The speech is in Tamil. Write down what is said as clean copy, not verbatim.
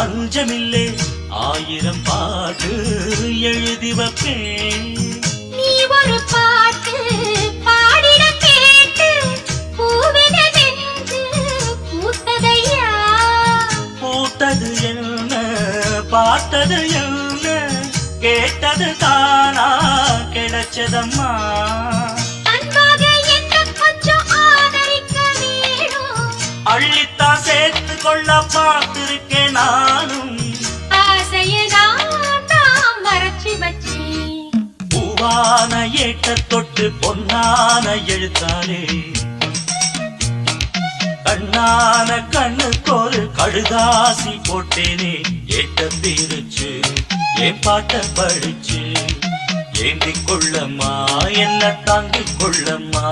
பஞ்சமில்லே ஆயிரம் பாட்டு எழுதி வைப்பேன். நீ ஒரு பாட்டு பாடிட கேட்டு பூவின நெஞ்சு பூத்ததையா. பூத்தது என்ன பார்த்தது என்ன கேட்டது தானா கிடைச்சதம்மா. அன்பாக என்ன கொஞ்சம் ஆதரிக்க வேணும். அள்ளித்தான் சேர்த்து கொள்ள பார்த்திருக்கேன் நானும். ஆசையதான் மறைச்சி வச்சி பூவான ஏட்ட தொட்டு பொன்னான எழுத்தாலே கண்ணான கண்ணுக்கு ஒரு கடுதாசி போட்டேனே. ஏட்ட பிரிச்சு என் பாட்ட படிச்சு ஏந்திக் கொள்ளம்மா என்ன தாங்கிக் கொள்ளம்மா.